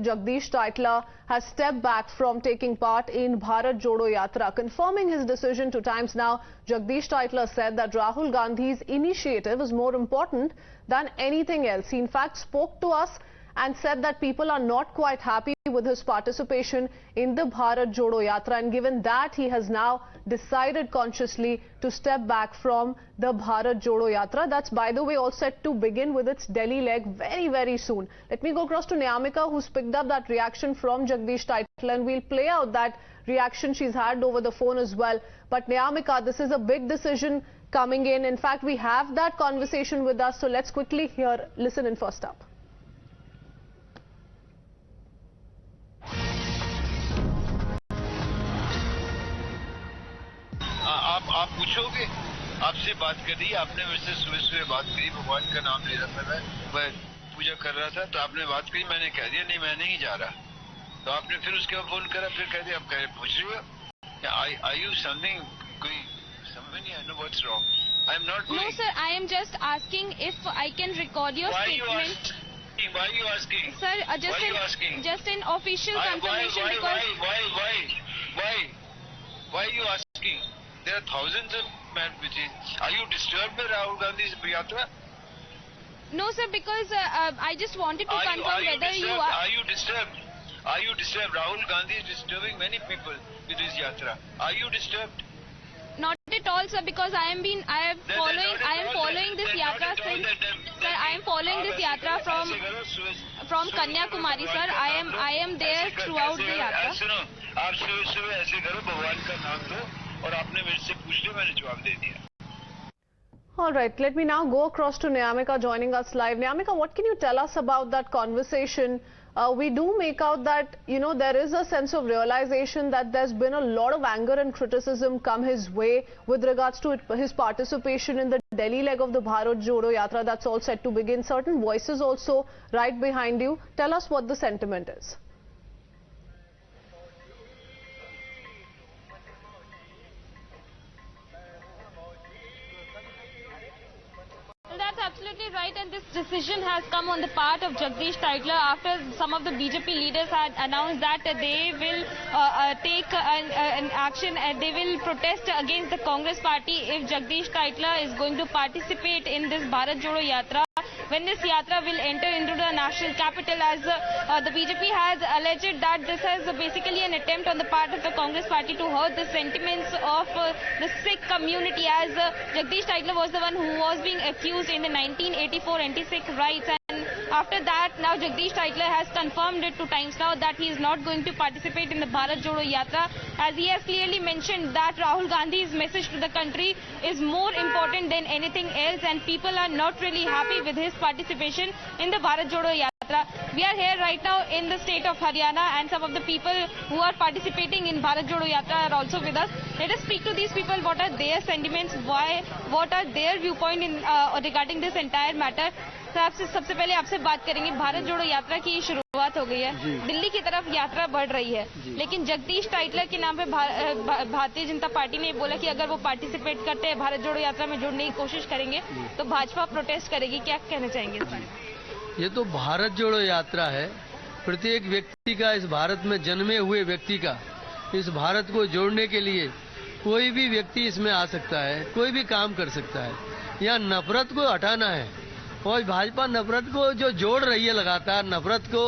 Jagdish Titler has stepped back from taking part in Bharat Jodo Yatra. Confirming his decision to Times Now, Jagdish Titler said that Rahul Gandhi's initiative is more important than anything else. He in fact spoke to us and said that people are not quite happy with his participation in the Bharat Jodo Yatra, and given that, he has now decided consciously to step back from the Bharat Jodo Yatra. That's, by the way, all set to begin with its Delhi leg very, very soon. Let me go across to Nyamika, who's picked up that reaction from Jagdish Titler, and we'll play out that reaction she's had over the phone as well. But Nyamika, this is a big decision coming in. In fact, we have that conversation with us, so let's quickly listen in first up. आप पूछोगे, आपसे बात करी, आपने मेरे से सुबह सुबह बात करी, भगवान का नाम ले रहा था, मैं पूजा कर रहा था, तो आपने बात करी, मैंने कह दिया नहीं मैं नहीं जा रहा, तो आपने फिर उसके बाद फोन करा, फिर कह दिया आप पूछ रहे हो, are you something, कोई समझ नहीं, I know what's wrong, I am not going. No sir, I am just asking if I can record your statement. Why are you asking? Sir, just an official confirmation because. Why are you asking? There are thousands of messages. Are you disturbed by Rahul Gandhi's yatra? No sir, because I just wanted to confirm whether you are. Are you disturbed? Are you disturbed? Rahul Gandhi is disturbing many people with his yatra. Are you disturbed? Not at all sir, because I am following this yatra since. Sir, I am following this yatra from Kanyakumari sir. I am there throughout the yatra. सुनो, आप सुबह ऐसे करो, भगवान का नाम लो और आपने मेरे से पूछ लिया, मैंने जवाब दे दिया. All right, let me now go across to Nyamika joining us live. Nyamika, what can you tell us about that conversation? We do make out that, you know, there is a sense of realization that there's been a lot of anger and criticism come his way with regards to his participation in the Delhi leg of the Bharat Jodo Yatra that's all set to begin. Certain voices also right behind you. Tell us what the sentiment is. That's absolutely right, and this decision has come on the part of Jagdish Titler after some of the BJP leaders had announced that they will take an action and they will protest against the Congress party if Jagdish Titler is going to participate in this Bharat Jodo Yatra. When this yatra will enter into the national capital, as the BJP has alleged that this is basically an attempt on the part of the Congress party to hurt the sentiments of the Sikh community, as Jagdish Titler was the one who was being accused in the 1984 anti-Sikh riots, and after that now Jagdish Titler has confirmed it to Times Now that he is not going to participate in the Bharat Jodo Yatra, as he has clearly mentioned that Rahul Gandhi's message to the country is more important than anything else, and people are not really happy with his participation in the Bharat Jodo Yatra. We are here right now in the state of Haryana, and some of the people who are participating in Bharat Jodo Yatra are also with us. Let us speak to these people. What are their sentiments? What are their viewpoint in regarding this entire matter? सबसे पहले आपसे बात करेंगे. भारत जोड़ो यात्रा की शुरुआत हो गई है, दिल्ली की तरफ यात्रा बढ़ रही है, लेकिन जगदीश टाइटलर के नाम पे भारतीय जनता पार्टी ने बोला कि अगर वो पार्टिसिपेट करते हैं, भारत जोड़ो यात्रा में जुड़ने की कोशिश करेंगे तो भाजपा प्रोटेस्ट करेगी. क्या कहना चाहेंगे इस बारे में? ये तो भारत जोड़ो यात्रा है. प्रत्येक व्यक्ति का, इस भारत में जन्मे हुए व्यक्ति का, इस भारत को जोड़ने के लिए कोई भी व्यक्ति इसमें आ सकता है, कोई भी काम कर सकता है. यहाँ नफरत को हटाना है, और भाजपा नफरत को जो जोड़ रही है, लगातार नफरत को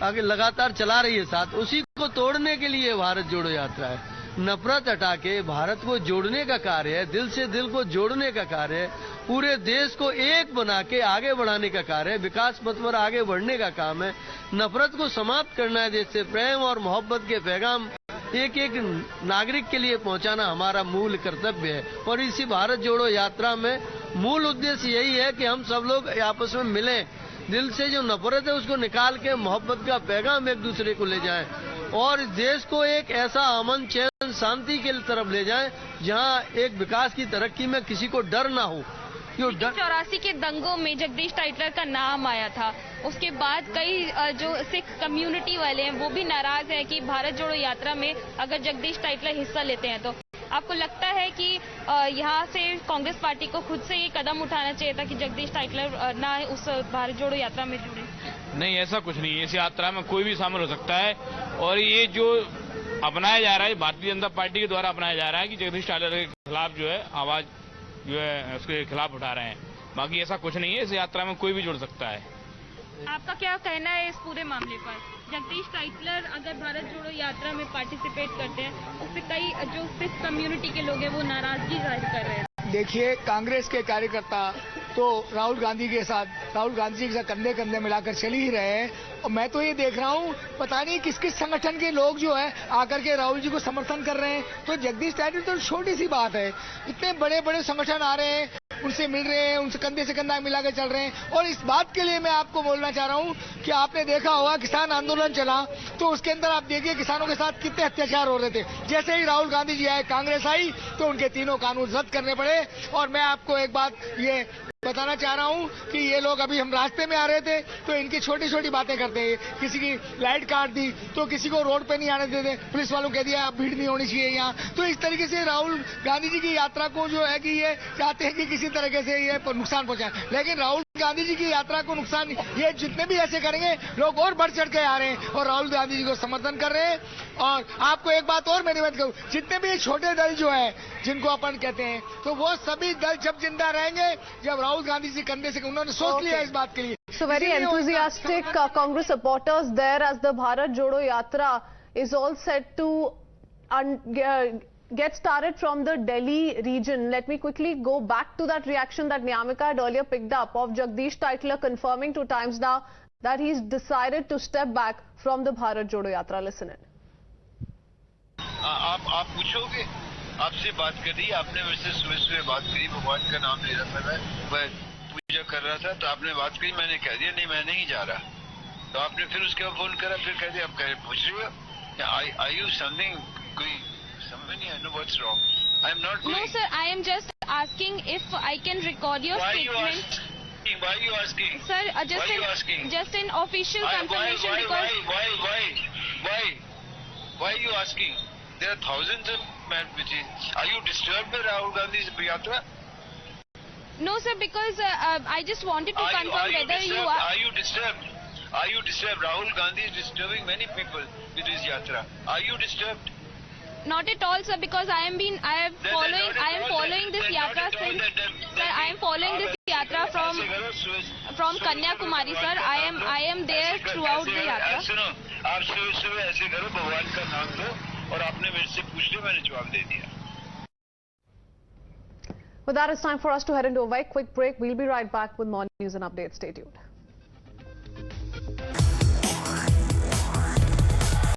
आगे लगातार चला रही है साथ, उसी को तोड़ने के लिए भारत जोड़ो यात्रा है. नफरत हटा के भारत को जोड़ने का कार्य है, दिल से दिल को जोड़ने का कार्य है, पूरे देश को एक बना के आगे बढ़ाने का कार्य है, विकास पथ पर आगे बढ़ने का काम है. नफरत को समाप्त करना है, देश से प्रेम और मोहब्बत के पैगाम एक एक नागरिक के लिए पहुंचाना हमारा मूल कर्तव्य है. और इसी भारत जोड़ो यात्रा में मूल उद्देश्य यही है कि हम सब लोग आपस में मिलें, दिल से जो नफरत है उसको निकाल के मोहब्बत का पैगाम एक दूसरे को ले जाएं, और देश को एक ऐसा अमन चैन शांति के तरफ ले जाएं जहां एक विकास की तरक्की में किसी को डर ना हो. 84 के दंगों में जगदीश टाइटलर का नाम आया था, उसके बाद कई जो सिख कम्युनिटी वाले हैं वो भी नाराज हैं कि भारत जोड़ो यात्रा में अगर जगदीश टाइटलर हिस्सा लेते हैं तो आपको लगता है कि यहाँ से कांग्रेस पार्टी को खुद से ये कदम उठाना चाहिए था कि जगदीश टाइटलर ना उस भारत जोड़ो यात्रा में जुड़े? नहीं, ऐसा कुछ नहीं है। इस यात्रा में कोई भी शामिल हो सकता है और ये जो अपनाया जा रहा है भारतीय जनता पार्टी के द्वारा अपनाया जा रहा है कि जगदीश टाइटलर के खिलाफ जो है आवाज जो है उसके खिलाफ उठा रहे हैं। बाकी ऐसा कुछ नहीं है। इस यात्रा में कोई भी जुड़ सकता है। आपका क्या कहना है इस पूरे मामले पर? जगदीश टाइटलर अगर भारत जोड़ो यात्रा में पार्टिसिपेट करते हैं, उससे कई जो सिख कम्युनिटी के लोग हैं वो नाराजगी जाहिर कर रहे हैं। देखिए, कांग्रेस के कार्यकर्ता तो राहुल गांधी के साथ कंधे कंधे मिलाकर चल ही रहे हैं और मैं तो ये देख रहा हूँ पता नहीं किस किस संगठन के लोग जो है आकर के राहुल जी को समर्थन कर रहे हैं। तो जगदीश टाइटलर तो छोटी सी बात है, इतने बड़े बड़े संगठन आ रहे हैं, उनसे मिल रहे हैं, उनसे कंधे से कंधा मिलाकर चल रहे हैं। और इस बात के लिए मैं आपको बोलना चाह रहा हूँ कि आपने देखा होगा किसान आंदोलन चला तो उसके अंदर आप देखिए किसानों के साथ कितने अत्याचार हो रहे थे। जैसे ही राहुल गांधी जी आए, कांग्रेस आई तो उनके तीनों कानून रद्द करने पड़े। और मैं आपको एक बात ये बताना चाह रहा हूँ कि ये लोग अभी हम रास्ते में आ रहे थे तो इनकी छोटी छोटी बातें करते हैं। किसी की लाइट काट दी तो किसी को रोड पे नहीं आने देते, पुलिस वालों कह दिया भीड़ नहीं होनी चाहिए यहाँ। तो इस तरीके से राहुल गांधी जी की यात्रा को जो है कि ये चाहते हैं कि किसी तरीके से ये नुकसान पहुंचाए। लेकिन राहुल गांधी जी की यात्रा को नुकसान ये जितने भी ऐसे करेंगे लोग और बढ़ चढ़ के आ रहे हैं और राहुल गांधी जी को समर्थन कर रहे हैं। और आपको एक बात और मैं निवेदन करूँ, जितने भी छोटे दल जो है जिनको अपन कहते हैं तो वो सभी दल जब जिंदा रहेंगे जब राहुल गांधी जी कंधे से उन्होंने सोच लिया इस बात के लिए। So very enthusiastic Congress supporters there as the Bharat Jodo Yatra is all set to get started from the Delhi region. Let me quickly go back to that reaction that Niyamika had earlier picked up of Jagdish Tytler confirming to Times Now that he's decided to step back from the Bharat Jodo Yatra. Listen in. आप पूछोगे, आपसे बात करी, आपने मेरे से सुबह सुबह बात करी, भगवान का नाम ले रहा था, मैं पूजा कर रहा था तो आपने बात करी, मैंने कह दिया नहीं मैं नहीं जा रहा। तो आपने फिर उसके बाद फोन करा, फिर कह दिया आप पूछ रहे हो आई यू समथिंग कोई समझ नहीं, I know what's wrong, I am not going. No sir, I am just asking if I can record your statement. Why are you asking? Sir, just an official confirmation because why are you asking? There are thousands of messages. Are you disturbed by Rahul Gandhi's yatra? No sir, because I just wanted to confirm whether you are. Are you disturbed? Are you disturbed? Rahul Gandhi is disturbing many people with his yatra. Are you disturbed? Not at all sir, because I am following this yatra since. Sir, I am following this yatra from Kanyakumari sir. I am there throughout the yatra. सुनो, आप सुबह ऐसे करो, भगवान का नाम लो और आपने मेरे से पूछ लिया, मैंने जवाब दे दिया। With that, it's time for us to head into a very quick break. We'll be right back with more news and updates. Stay tuned.